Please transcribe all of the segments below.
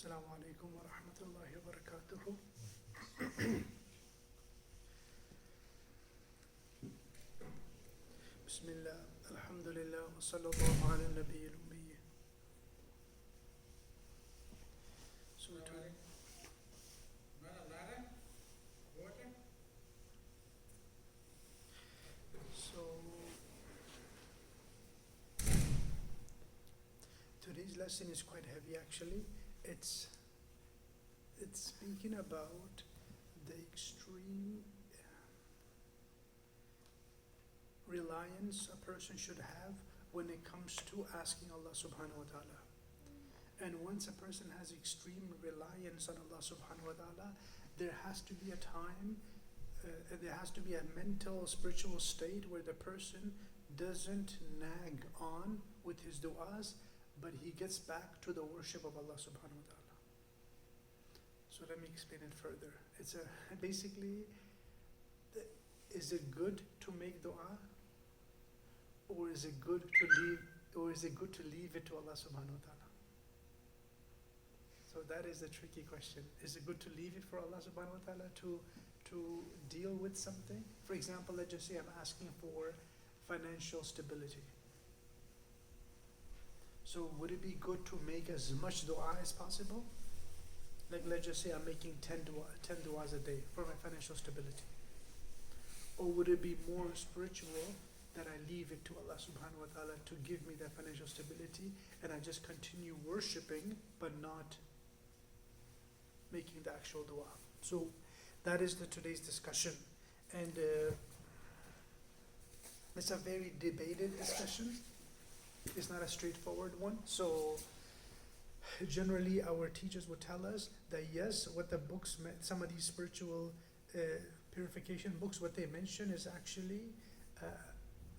Assalamu alaikum wa rahmatullahi wa barakatuhu. Bismillah, alhamdulillah, wa sallallahu ala nabi al-ummi. So, so today's lesson is quite heavy actually. It's speaking about the extreme reliance a person should have when it comes to asking Allah subhanahu wa ta'ala. And once a person has extreme reliance on Allah subhanahu wa ta'ala, there has to be a time, there has to be a mental, spiritual state where the person doesn't nag on with his du'as, but he gets back to the worship of Allah subhanahu wa ta'ala. So let me explain it further. It's basically, is it good to make dua? Or is it good to leave it to Allah subhanahu wa ta'ala? So that is the tricky question. Is it good to leave it for Allah subhanahu wa ta'ala to deal with something? For example, let's just say I'm asking for financial stability. So would it be good to make as much dua as possible? Like let's just say I'm making 10 du'as a day for my financial stability. Or would it be more spiritual that I leave it to Allah subhanahu wa ta'ala to give me that financial stability and I just continue worshipping but not making the actual dua? So that is today's discussion. And it's a very debated discussion. It's not a straightforward one. So generally our teachers would tell us that yes, what the books, some of these spiritual purification books, what they mention is actually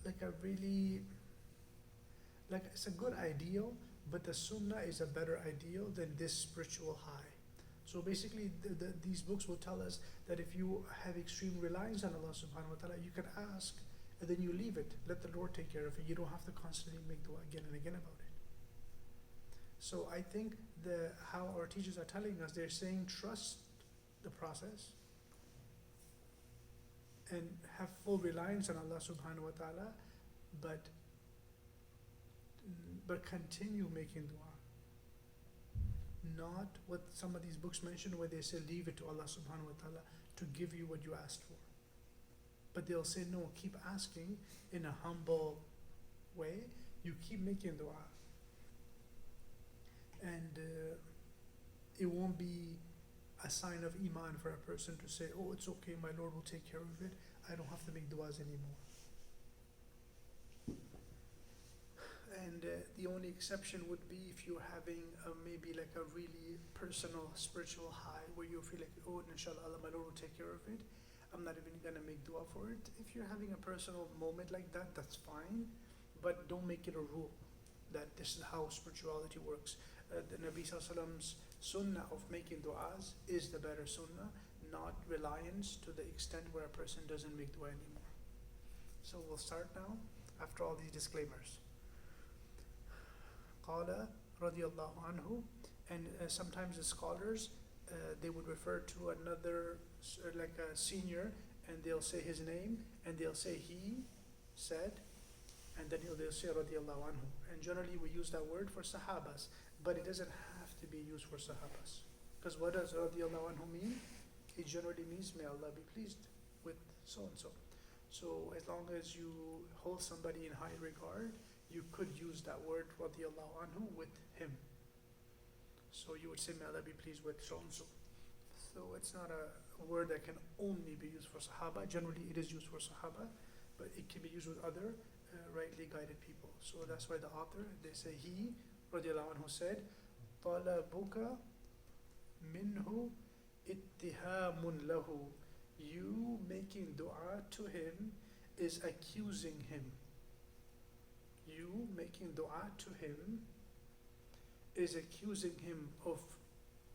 it's a good ideal, but the sunnah is a better ideal than this spiritual high. So basically these books will tell us that if you have extreme reliance on Allah subhanahu wa ta'ala, you can ask and then you leave it. Let the Lord take care of it. You don't have to constantly make dua again and again about it. So I think how our teachers are telling us, they're saying trust the process and have full reliance on Allah subhanahu wa ta'ala, but continue making dua. Not what some of these books mention where they say leave it to Allah subhanahu wa ta'ala to give you what you asked for. But they'll say no, keep asking in a humble way. You keep making dua. And it won't be a sign of iman for a person to say, oh, it's okay, my Lord will take care of it. I don't have to make du'as anymore. And the only exception would be if you're having maybe like a really personal spiritual high where you feel like, oh, inshallah, my Lord will take care of it. I'm not even going to make dua for it. If you're having a personal moment like that, that's fine. But don't make it a rule that this is how spirituality works. The Nabi Sallallahu Alaihi Wasallam's sunnah of making du'as is the better sunnah, not reliance to the extent where a person doesn't make dua anymore. So we'll start now after all these disclaimers. Qala radiyallahu anhu, and sometimes the scholars they would refer to another like a senior and they'll say his name and they'll say he said, and then they'll say radiyallahu anhu. And generally we use that word for sahabas, but it doesn't have to be used for sahabas. Because what does radiyallahu anhu mean? It generally means may Allah be pleased with so and so. So as long as you hold somebody in high regard, you could use that word radiyallahu anhu with him. So you would say may Allah be pleased with so and so. So it's not a word that can only be used for sahaba. Generally it is used for sahaba, but it can be used with other rightly guided people. So that's why the author, they say he radiyallahu anhu said, talabuka minhu ittihamun lahu. You making dua to him is accusing him. You making dua to him is accusing him of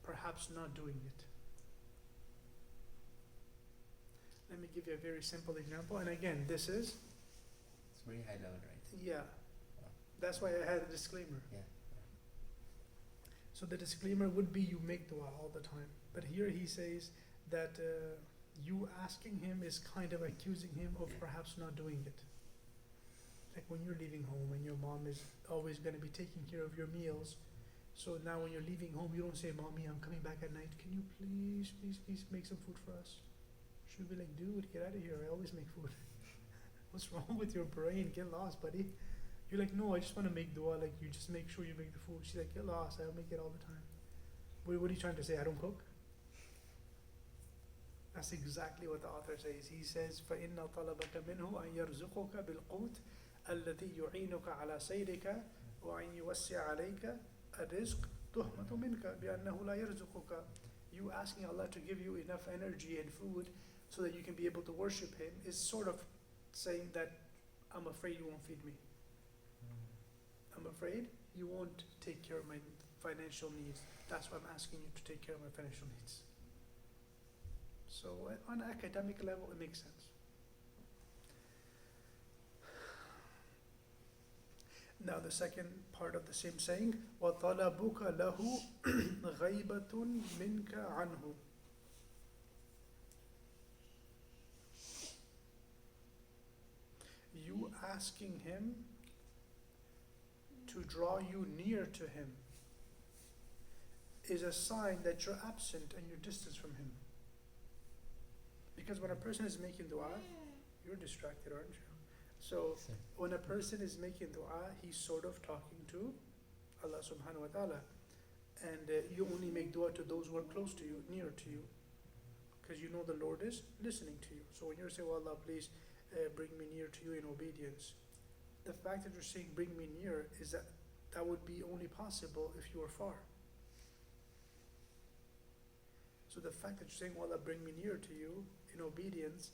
perhaps not doing it. Let me give you a very simple example. And again, this is... It's very high level, right? Yeah. That's why I had a disclaimer. Yeah. So the disclaimer would be you make dua all the time. But here he says that you asking him is kind of accusing him of perhaps not doing it. Like when you're leaving home and your mom is always going to be taking care of your meals. So now when you're leaving home, you don't say, Mommy, I'm coming back at night. Can you please make some food for us? She'll be like, dude, get out of here. I always make food. What's wrong with your brain? Get lost, buddy. You're like, no, I just want to make dua. Like, you just make sure you make the food. She's like, get lost. I'll make it all the time. What are you trying to say? I don't cook? That's exactly what the author says. He says, فَإِنَّ طَلَبَكَ مِنْهُ أَن يَرْزُقُكَ بِالْقُوتِ الَّذِي يُعِينُكَ عَلَى سَيْرِكَ وَأَن يُوَسِّعَ عَلَيْكَ الرِّزْقِ تُهْمَةُ مِنْكَ بِأَنَّهُ لَا يَرْزُقُكَ. You asking Allah to give you enough energy and food so that you can be able to worship Him is sort of saying that I'm afraid you won't feed me. I'm afraid you won't take care of my financial needs. That's why I'm asking you to take care of my financial needs. So on an academic level, it makes sense. Now the second part of the same saying, وَطَلَبُكَ لَهُ غَيْبَةٌ مِنْكَ عَنْهُ. You asking him to draw you near to him is a sign that you're absent and you're distant from him. Because when a person is making dua, you're distracted, aren't you? So when a person is making dua, he's sort of talking to Allah subhanahu wa ta'ala. And you only make dua to those who are close to you, near to you. Because you know the Lord is listening to you. So when you're saying, oh Allah, please bring me near to you in obedience, the fact that you're saying bring me near is that would be only possible if you were far. So the fact that you're saying, oh Allah, bring me near to you in obedience,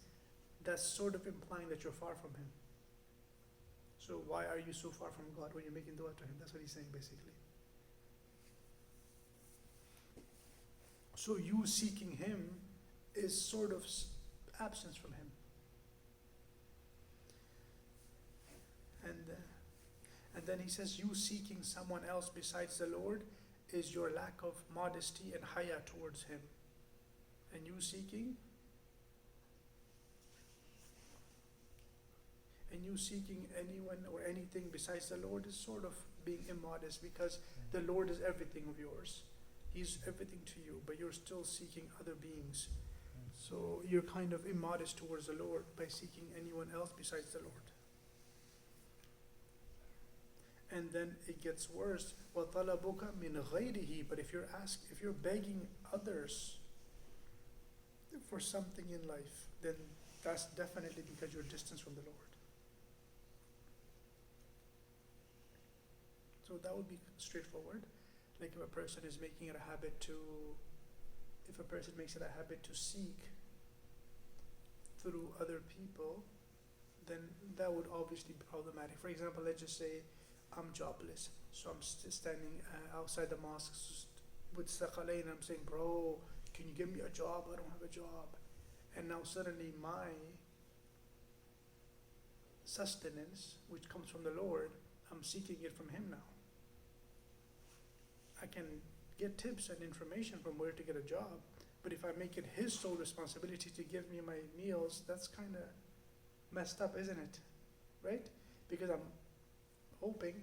that's sort of implying that you're far from Him. So why are you so far from God when you're making dua to Him? That's what he's saying basically. So you seeking Him is sort of absence from Him. And then he says, you seeking someone else besides the Lord is your lack of modesty and haya towards Him. And you seeking anyone or anything besides the Lord is sort of being immodest, because the Lord is everything of yours. He's everything to you, but you're still seeking other beings. So you're kind of immodest towards the Lord by seeking anyone else besides the Lord. And then it gets worse. وَطَلَبُكَ مِنْ غَيْرِهِ. But if you're begging others for something in life, then that's definitely because you're distant from the Lord. So that would be straightforward. Like if a person makes it a habit to seek through other people, then that would obviously be problematic. For example, let's just say I'm jobless, so I'm standing outside the mosque with Saqalain, and I'm saying, bro, can you give me a job? I don't have a job. And now suddenly my sustenance, which comes from the Lord, I'm seeking it from Him now. I can get tips and information from where to get a job, but if I make it His sole responsibility to give me my meals, that's kind of messed up, isn't it? Right? Because I'm hoping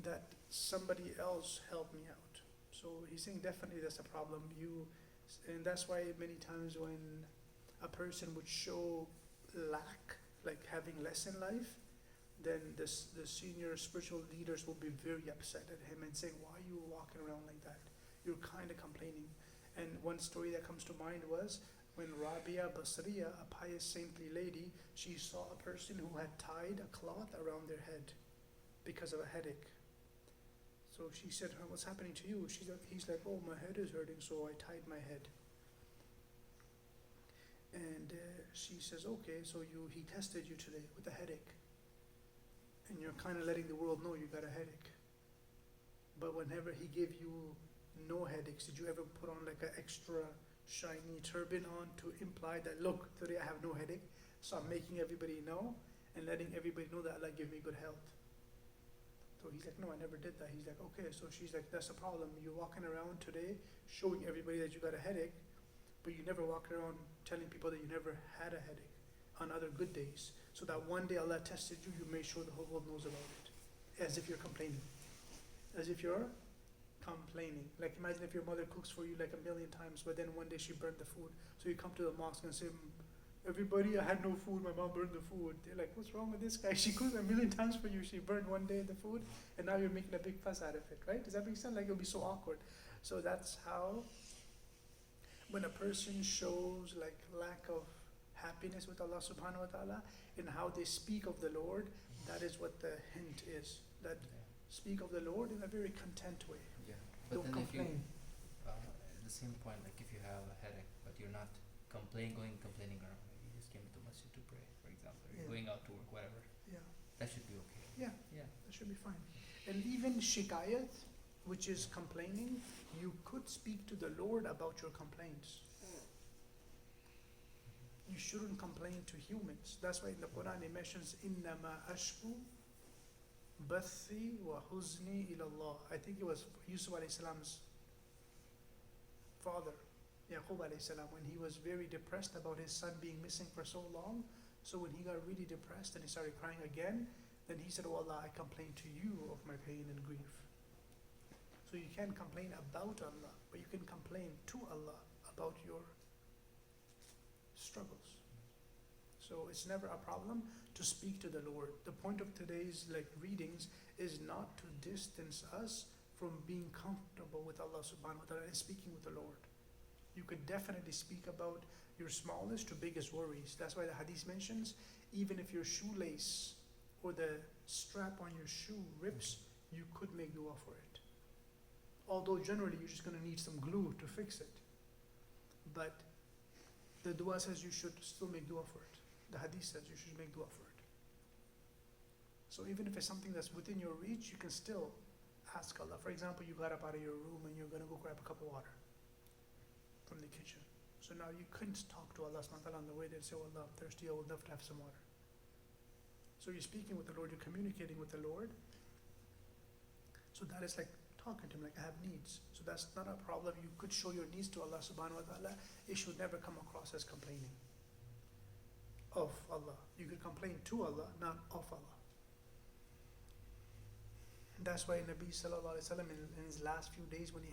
that somebody else help me out. So he's saying definitely that's a problem. And that's why many times when a person would show lack, like having less in life, then the senior spiritual leaders will be very upset at him and saying, why are you walking around like that? You're kind of complaining. And one story that comes to mind was when Rabia Basriya, a pious saintly lady, she saw a person who had tied a cloth around their head because of a headache. So she said, what's happening to you? He's like, oh, my head is hurting, so I tied my head. And she says, okay, so he tested you today with a headache. And you're kind of letting the world know you got a headache. But whenever he gave you no headaches, did you ever put on like an extra shiny turban on to imply that, look, today I have no headache, so I'm making everybody know and letting everybody know that Allah give me good health? So he's like, no, I never did that. He's like, okay. So she's like, that's the problem. You're walking around today showing everybody that you got a headache, but you never walk around telling people that you never had a headache on other good days. So that one day Allah tested you, you made sure the whole world knows about it. As if you're complaining. As if you're complaining. Like imagine if your mother cooks for you like a million times, but then one day she burned the food. So you come to the mosque and say, everybody, I had no food, my mom burned the food. They're like, what's wrong with this guy? She cooked a million times for you, she burned one day the food, and now you're making a big fuss out of it, right? Does that make sense? Like it'll be so awkward. So that's how, when a person shows like lack of happiness with Allah subhanahu wa ta'ala in how they speak of the Lord, that is what the hint is. That speak of the Lord in a very content way. Yeah. But Don't then complain. if you, at the same point, like if you have a headache, but you're not complaining around, like you just came to the masjid to pray, for example, or you're Yeah. going out to work, whatever, Yeah, that should be okay. yeah, Yeah. that should be fine. And even shikayat, which is complaining, you could speak to the Lord about your complaints. You shouldn't complain to humans. That's why in the Quran it mentions إِنَّمَا أَشْكُو بَثِّي وَحُزْنِي إِلَى اللَّهِ. I think it was Yusuf alayhi salam's father, Yaqub alayhi salam, when he was very depressed about his son being missing for so long. So when he got really depressed and he started crying again, then he said, oh Allah, I complain to you of my pain and grief. So you can't complain about Allah, but you can complain to Allah about your struggles. So it's never a problem to speak to the Lord. The point of today's like readings is not to distance us from being comfortable with Allah subhanahu wa ta'ala and speaking with the Lord. You could definitely speak about your smallest to biggest worries. That's why the hadith mentions, even if your shoelace or the strap on your shoe rips, you could make dua for it. Although generally you're just going to need some glue to fix it. But the dua says you should still make dua for it. The hadith says you should make dua for it. So even if it's something that's within your reach, you can still ask Allah. For example, you got up out of your room and you're going to go grab a cup of water from the kitchen. So now you couldn't talk to Allah subhanahu wa ta'ala on the way there and say, oh Allah, I'm thirsty, I would love to have some water. So you're speaking with the Lord, you're communicating with the Lord. So that is like talking to him, like I have needs. So that's not a problem. You could show your needs to Allah subhanahu wa ta'ala. It should never come across as complaining of Allah. You could complain to Allah, not of Allah. That's why Nabi sallallahu alaihi wasallam in his last few days when he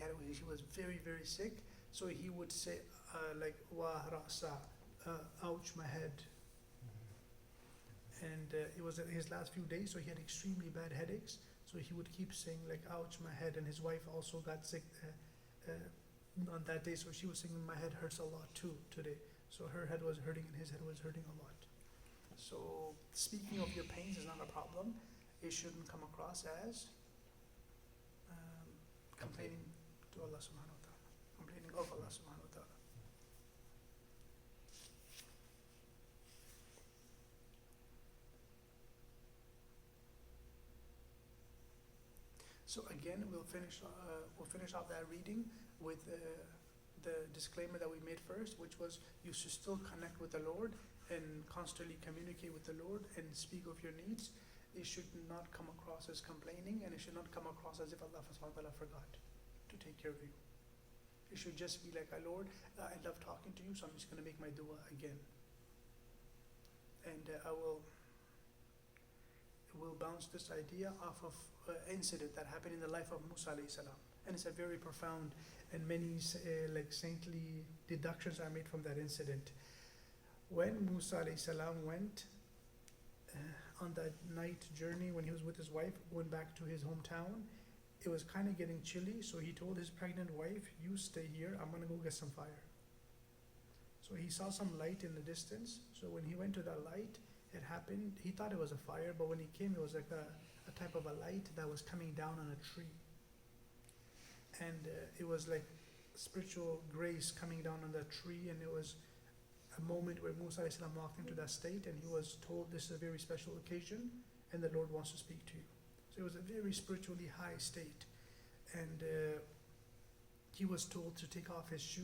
was very, very sick, so he would say like wa ra'sa, ouch my head. And it was his last few days, so he had extremely bad headaches. So he would keep saying like ouch my head, and his wife also got sick on that day, so she was saying my head hurts a lot too today. So her head was hurting and his head was hurting a lot. So speaking of your pains is not a problem. It shouldn't come across as complaining to Allah subhanahu wa ta'ala, complaining of Allah subhanahu wa ta'ala. So again, we'll finish off that reading with the disclaimer that we made first, which was you should still connect with the Lord and constantly communicate with the Lord and speak of your needs. It should not come across as complaining, and it should not come across as if Allah subhanahu wa ta'ala forgot to take care of you. It should just be like, Lord, I love talking to you, so I'm just going to make my dua again. And we'll bounce this idea off of an incident that happened in the life of Musa alayhi salam. And it's a very profound and many like saintly deductions are made from that incident. When Musa alayhi salam went on that night journey, when he was with his wife going back to his hometown, it was kind of getting chilly, so he told his pregnant wife, you stay here, I'm going to go get some fire. So he saw some light in the distance, so when he went to that light, it happened, he thought it was a fire, but when he came, it was like a type of a light that was coming down on a tree. And it was like spiritual grace coming down on that tree, and it was a moment where Musa alayhi salam walked into that state, and he was told this is a very special occasion, and the Lord wants to speak to you. So it was a very spiritually high state, and he was told to take off his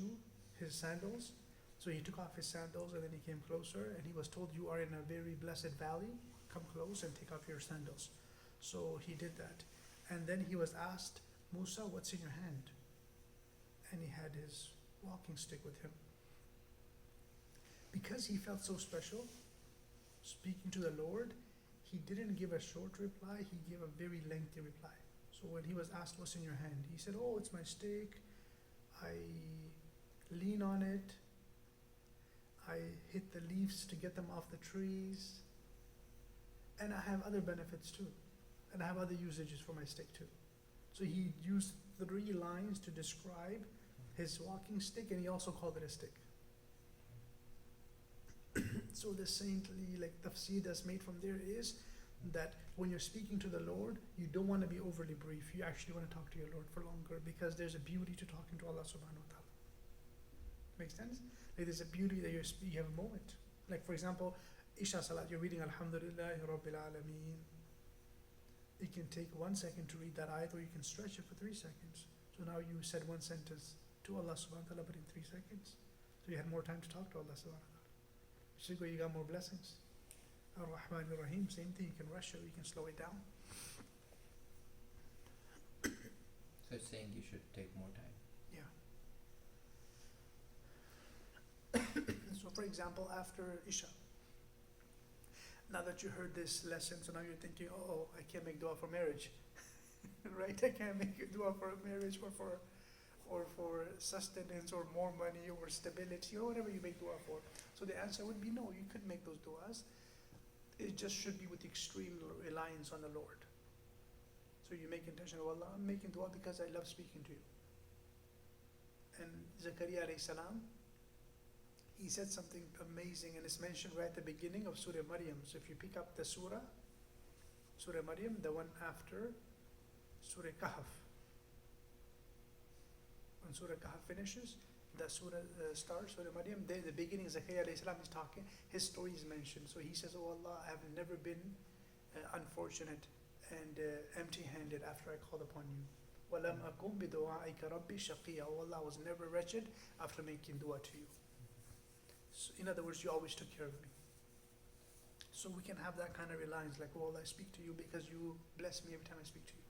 sandals. So he took off his sandals, and then he came closer, and he was told, you are in a very blessed valley, come close and take off your sandals. So he did that. And then he was asked, Musa, what's in your hand? And he had his walking stick with him. Because he felt so special, speaking to the Lord, he didn't give a short reply, he gave a very lengthy reply. So when he was asked, what's in your hand? He said, oh, it's my stick. I lean on it. I hit the leaves to get them off the trees. And I have other benefits too. And I have other usages for my stick too. So he used 3 lines to describe his walking stick, and he also called it a stick. So the saintly tafsir that's made from there is that when you're speaking to the Lord, you don't want to be overly brief. You actually want to talk to your Lord for longer, because there's a beauty to talking to Allah subhanahu wa ta'ala. Make sense? Like there's a beauty that you have a moment. Like for example, Isha Salat, you're reading Alhamdulillahi Rabbil Alameen. You can take 1 second to read that ayat, or you can stretch it for 3 seconds. So now you said one sentence to Allah subhanahu wa ta'ala, but in 3 seconds. So you had more time to talk to Allah subhanahu wa ta'ala. Which is where you got more blessings. Ar-Rahman Ar-Rahim, same thing, you can rush it, or you can slow it down. So it's saying you should take more time. Yeah. So for example, after Isha, now that you heard this lesson, so now you're thinking, oh, I can't make dua for marriage. Right? I can't make a dua for marriage, or for sustenance, or more money, or stability, or whatever you make dua for. So the answer would be no, you could make those duas. It just should be with extreme reliance on the Lord. So you make intention of Allah, I'm making dua because I love speaking to you. And Zakaria alayhi salam, he said something amazing, and it's mentioned right at the beginning of Surah Maryam. So if you pick up the Surah Maryam, the one after Surah Kahf. When Surah Kahf finishes, the Surah starts, Surah Maryam, there the beginning, Zakaria alayhi salam is talking, his story is mentioned. So he says, oh Allah, I have never been unfortunate and empty-handed after I called upon you. وَلَمْ أَكُمْ بِدُعَائِكَ رَبِّي شَقِيًّا. Oh Allah, I was never wretched after making dua to you. So in other words, you always took care of me. So we can have that kind of reliance, like, oh Allah, I speak to you because you bless me every time I speak to you.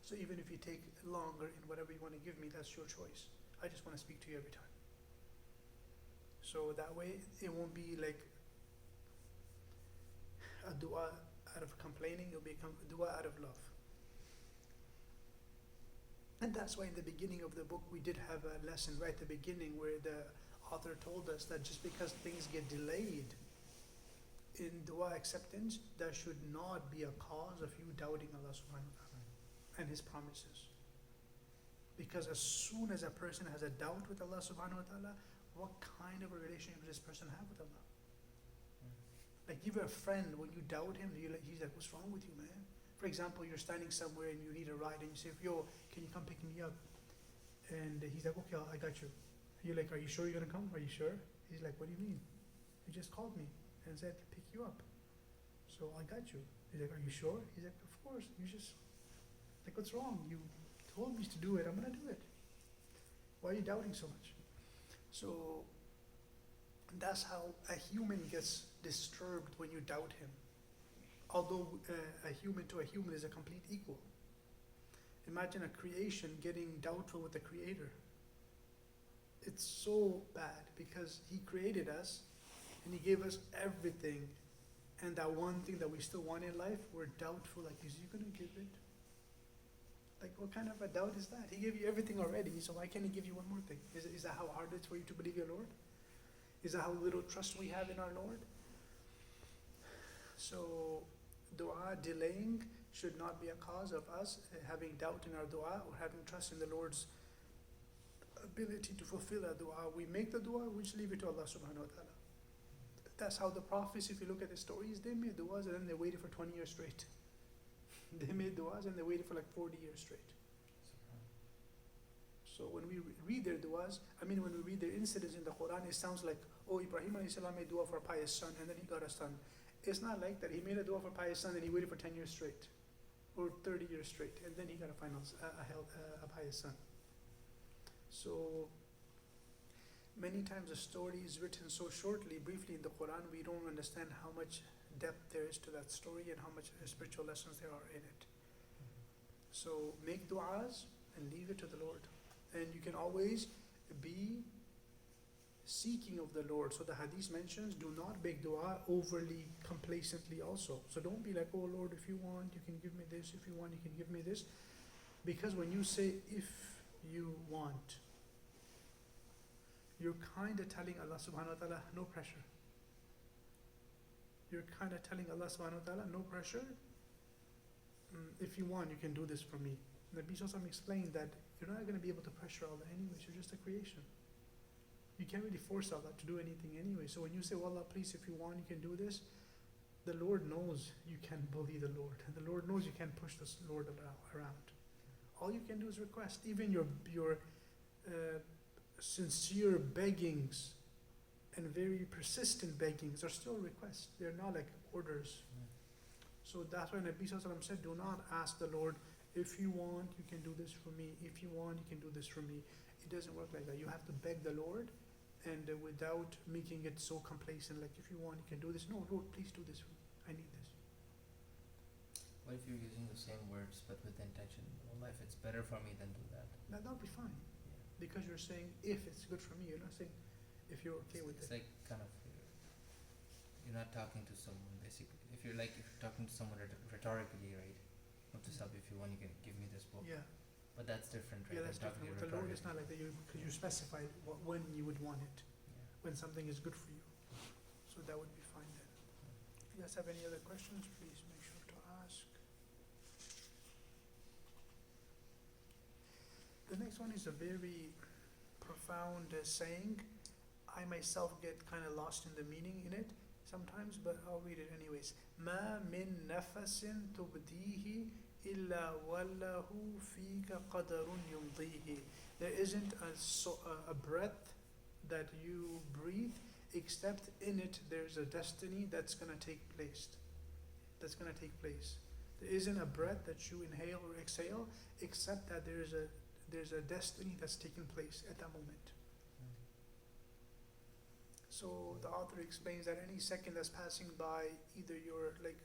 So even if you take longer in whatever you want to give me, that's your choice. I just want to speak to you every time. So that way, it won't be like a dua out of complaining, it'll become a dua out of love. And that's why in the beginning of the book, we did have a lesson right at the beginning where the author told us that just because things get delayed in dua acceptance, that should not be a cause of you doubting Allah subhanahu wa ta'ala and His promises. Because as soon as a person has a doubt with Allah subhanahu wa ta'ala, what kind of a relationship does this person have with Allah? Like you have a friend, when you doubt him, he's like, what's wrong with you, man? For example, you're standing somewhere and you need a ride, and you say, yo, can you come pick me up? And he's like, okay, I got you. You're like, are you sure you're gonna come? Are you sure? He's like, what do you mean? You just called me and said to pick you up. So I got you. He's like, are you sure? He's like, of course, you just, like, what's wrong? You told me to do it, I'm gonna do it. Why are you doubting so much? So that's how a human gets disturbed when you doubt him. Although a human to a human is a complete equal. Imagine a creation getting doubtful with the Creator. It's so bad because He created us and He gave us everything, and that one thing that we still want in life, we're doubtful, like, is He gonna give it? Like, what kind of a doubt is that? He gave you everything already, so why can't He give you one more thing? Is that how hard it is for you to believe your Lord? Is that how little trust we have in our Lord? So, dua delaying should not be a cause of us having doubt in our dua or having trust in the Lord's ability to fulfill our dua. We make the dua, we just leave it to Allah subhanahu wa ta'ala. That's how the prophets, if you look at the stories, they made duas and then they waited for 20 years straight. They made duas and they waited for like 40 years straight. So when we read their duas, when we read their incidents in the Quran, it sounds like, oh, Ibrahim alayhi salam made dua for a pious son and then he got a son. It's not like that. He made a dua for a pious son and he waited for 10 years straight or 30 years straight and then he got a pious son. So many times a story is written so shortly, briefly in the Quran, we don't understand how much depth there is to that story and how much spiritual lessons there are in it. So make du'as and leave it to the Lord. And you can always be seeking of the Lord. So the hadith mentions, do not beg dua overly complacently also. So don't be like, oh Lord, if you want, you can give me this. If you want, you can give me this. Because when you say, if you want, you're kind of telling Allah subhanahu wa ta'ala, no pressure. You're kind of telling Allah subhanahu wa ta'ala, no pressure. If you want, you can do this for me. Nabi Sallallahu Alaihi Wasallam explained that you're not going to be able to pressure Allah anyways, you're just a creation. You can't really force Allah to do anything anyway. So when you say, well, Allah, please, if you want, you can do this, the Lord knows you can bully the Lord. And the Lord knows you can push the Lord around. All you can do is request. Even your sincere beggings and very persistent beggings are still requests. They're not like orders. So that's why Nabi Sallallahu Alaihi Wasallam said, do not ask the Lord, if you want, you can do this for me. If you want, you can do this for me. It doesn't work like that. You have to beg the Lord, and without making it so complacent, like if you want, you can do this. No, Lord, please do this for me. I need this. What if you're using the same words but with the intention, well, if it's better for me, then do that? That'll be fine. Yeah. Because you're saying, if it's good for me, you're not saying, if you're okay with It's it. like kind of, you're not talking to someone basically. If you're talking to someone rhetorically, right? Not to sub, if you want, you can give me this book. Yeah. But that's different, right? Yeah, that's than talking different. With the Lord, it's not rhetorically. like that, because you specified when you would want it, Yeah. when something is good for you. So that would be fine then. If you guys have any other questions, please make sure to ask. The next one is a very profound saying. I myself get kind of lost in the meaning in it sometimes, but I'll read it anyways. ما من نفس تبديه إلا وله فيك قدر يمضيه. There isn't a breath that you breathe except in it there's a destiny that's going to take place. There isn't a breath that you inhale or exhale except that there's a destiny that's taking place at that moment. So the author explains that any second that's passing by, either you're like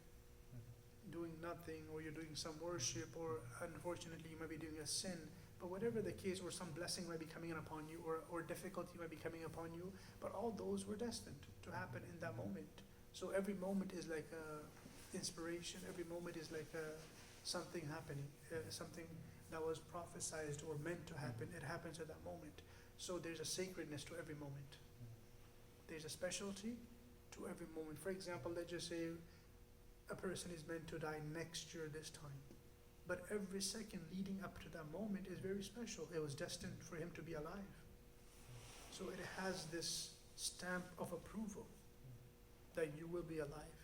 doing nothing, or you're doing some worship, or unfortunately you might be doing a sin, but whatever the case, or some blessing might be coming upon you, or difficulty might be coming upon you, but all those were destined to happen in that moment. So every moment is like a inspiration, every moment is like something happening, something that was prophesized or meant to happen. It happens at that moment. So there's a sacredness to every moment. There's a specialty to every moment. For example, let's just say a person is meant to die next year this time, but every second leading up to that moment is very special. It was destined for him to be alive. So it has this stamp of approval that you will be alive.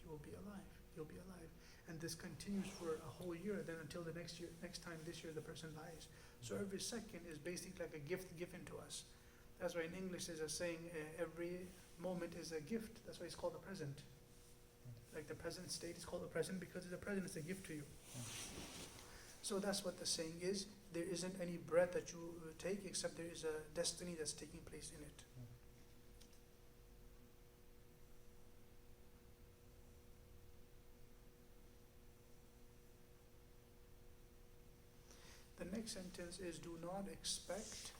You will be alive. You'll be alive. And this continues for a whole year, then until the next time this year the person dies. So every second is basically like a gift given to us. That's why in English there's a saying, every moment is a gift. That's why it's called the present. Like the present state is called the present because the present is a gift to you. So that's what the saying is. There isn't any breath that you take except there is a destiny that's taking place in it. The next sentence is, do not expect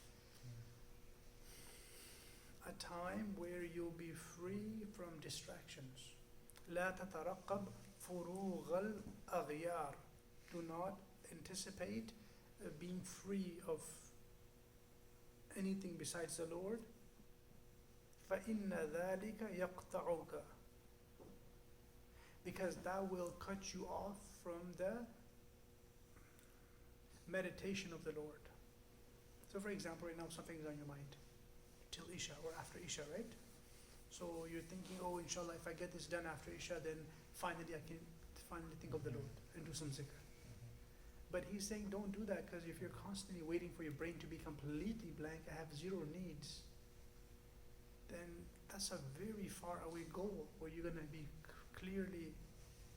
a time where you'll be free from distractions. لا تترقب فروغ الأغيار. Do not anticipate being free of anything besides the Lord. فإن ذلك يقطعك. Because that will cut you off from the meditation of the Lord. So for example, right now something is on your mind till Isha or after Isha, right? So you're thinking, oh, inshallah, if I get this done after Isha, then finally I can finally think of the Lord and do some zikr. But he's saying don't do that, because if you're constantly waiting for your brain to be completely blank, I have zero needs, then that's a very far away goal where you're going to be clearly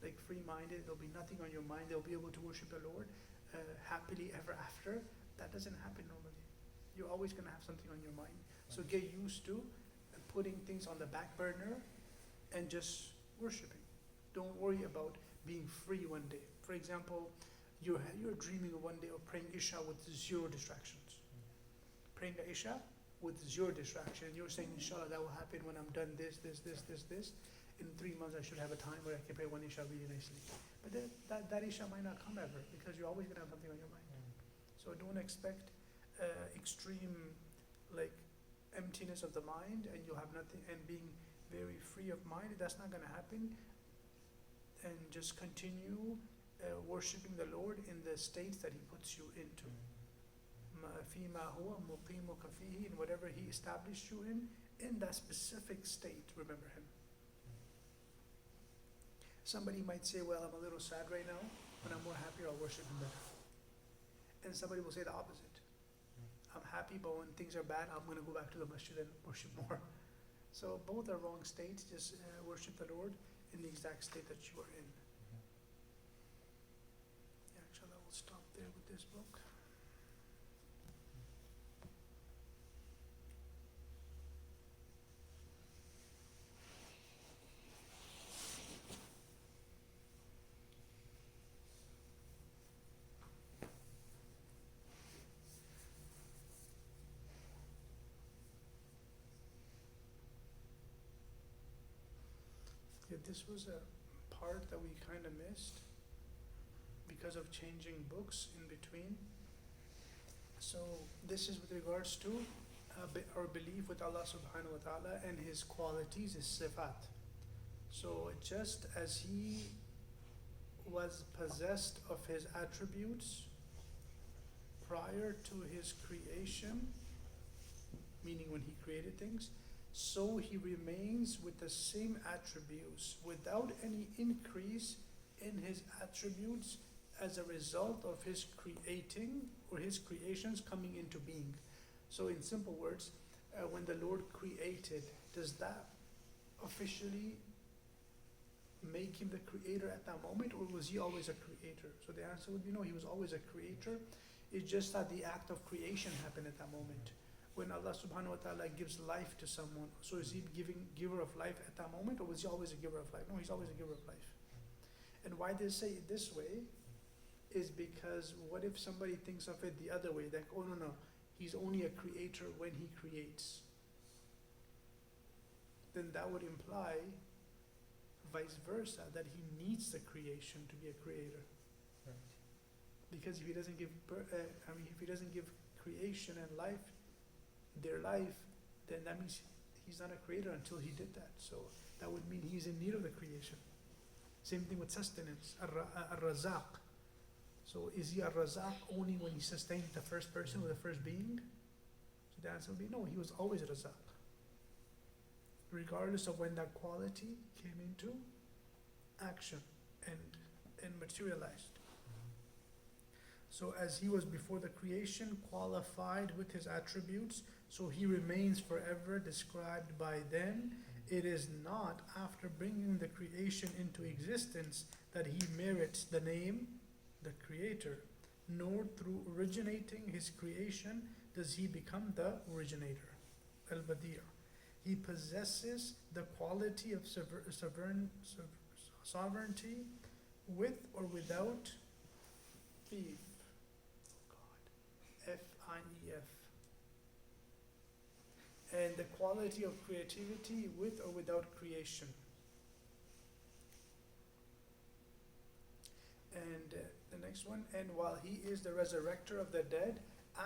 like free-minded. There'll be nothing on your mind. They'll be able to worship the Lord happily ever after. That doesn't happen normally. You're always going to have something on your mind. So get used to putting things on the back burner and just worshiping. Don't worry about being free one day. For example, you're dreaming one day of praying Isha with zero distractions. Praying the Isha with zero distraction. And you're saying, inshallah, that will happen when I'm done this. In 3 months, I should have a time where I can pray one Isha really nicely. But then that Isha might not come ever because you're always going to have something on your mind. So don't expect extreme like emptiness of the mind and you'll have nothing, and being very free of mind. That's not going to happen. And just continue worshiping the Lord in the states that He puts you into. فيما هو مقيمك فيه, in whatever He established you in that specific state, remember Him. Somebody might say, well, I'm a little sad right now. When I'm more happy, I'll worship Him better. And somebody will say the opposite. I'm happy, but when things are bad, I'm going to go back to the masjid and worship more. So both are wrong states. Just worship the Lord in the exact state that you are in. Yeah, inshallah, we'll stop there with this book. Yeah, this was a part that we kind of missed because of changing books in between. So this is with regards to our belief with Allah subhanahu wa ta'ala and His qualities, His sifat. So just as He was possessed of His attributes prior to His creation, meaning when He created things, so He remains with the same attributes without any increase in His attributes as a result of His creating or His creations coming into being. So in simple words, when the Lord created, does that officially make Him the creator at that moment, or was He always a creator? So the answer would be no, He was always a creator. It's just that the act of creation happened at that moment. When Allah subhanahu wa ta'ala gives life to someone, so is He giver of life at that moment, or was He always a giver of life? No, He's always a giver of life. And why they say it this way is because what if somebody thinks of it the other way, like, oh no, He's only a creator when He creates. Then that would imply vice versa, that He needs the creation to be a creator. Right. Because if He doesn't give if He doesn't give creation and life their life, then that means He's not a creator until He did that. So that would mean He's in need of the creation. Same thing with sustenance, ar-razaq. So is He ar-razaq only when He sustained the first person or the first being? So the answer would be no, He was always razaq, regardless of when that quality came into action and materialized. So as He was before the creation, qualified with His attributes, so He remains forever described by them. It is not after bringing the creation into existence that He merits the name, the Creator, nor through originating His creation does He become the originator, al-Badi'. He possesses the quality of sovereignty with or without Fief. F-I-E-F. And the quality of creativity with or without creation. And the next one, and while He is the resurrector of the dead,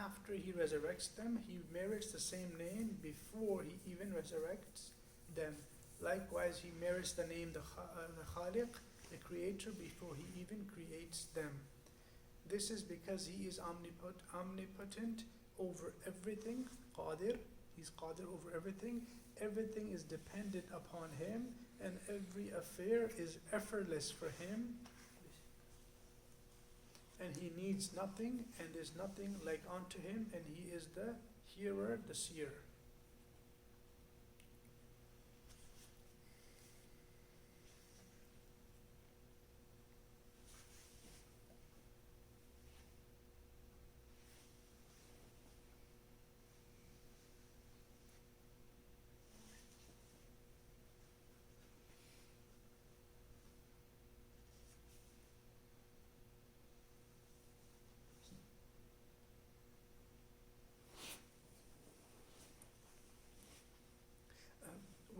after He resurrects them, He merits the same name before He even resurrects them. Likewise, He merits the name the Khaliq, the creator, before He even creates them. This is because He is omnipotent over everything, Qadir. He's Qadir over everything. Everything is dependent upon Him, and every affair is effortless for Him. And He needs nothing, and there's nothing like unto Him, and He is the hearer, the seer.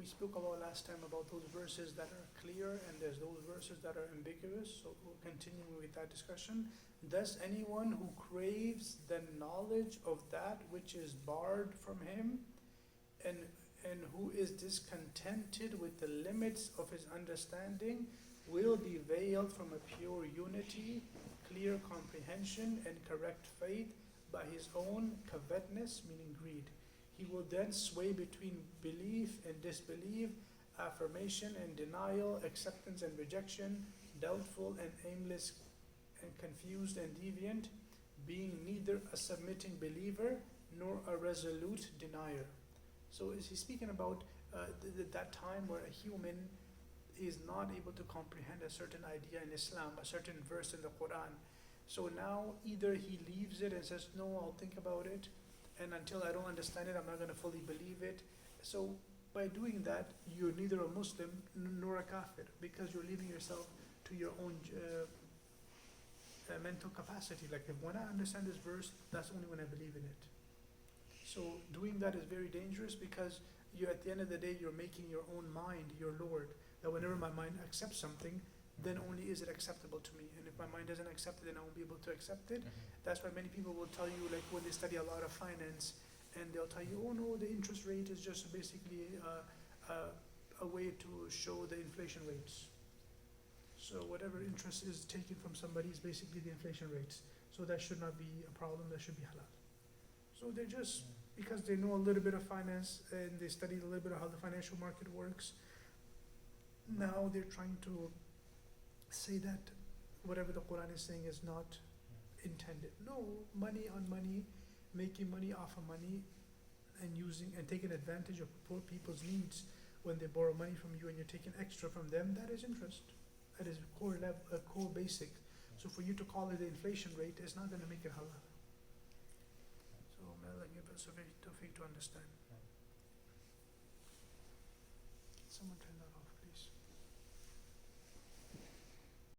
spoke about last time about those verses that are clear and there's those verses that are ambiguous. So we'll continue with that discussion. Does anyone who craves the knowledge of that which is barred from him, and who is discontented with the limits of his understanding, will be veiled from a pure unity, clear comprehension, and correct faith by his own covetousness, meaning greed. He will then sway between belief and disbelief, affirmation and denial, acceptance and rejection, doubtful and aimless, and confused and deviant, being neither a submitting believer nor a resolute denier. So is he speaking about that time where a human is not able to comprehend a certain idea in Islam, a certain verse in the Quran. So now either he leaves it and says, no, I'll think about it, and until I don't understand it, I'm not going to fully believe it. So by doing that, you're neither a Muslim nor a kafir, because you're leaving yourself to your own mental capacity. Like, if when I understand this verse, that's only when I believe in it. So doing that is very dangerous, because you're, at the end of the day, you're making your own mind your Lord. That whenever my mind accepts something, then only is it acceptable to me. And if my mind doesn't accept it, then I won't be able to accept it. That's why many people will tell you, like when they study a lot of finance, and they'll tell you, oh no, the interest rate is just basically a way to show the inflation rates. So whatever interest is taken from somebody is basically the inflation rates. So that should not be a problem, that should be halal. So they're just, because they know a little bit of finance and they studied a little bit of how the financial market works, now they're trying to say that whatever the Quran is saying is not intended. No, money on money, making money off of money, and using and taking advantage of poor people's needs when they borrow money from you and you're taking extra from them, that is interest. That is a core basic. So for you to call it the inflation rate is not going to make it halal. So may Allah give us a very tawfiq to understand. Someone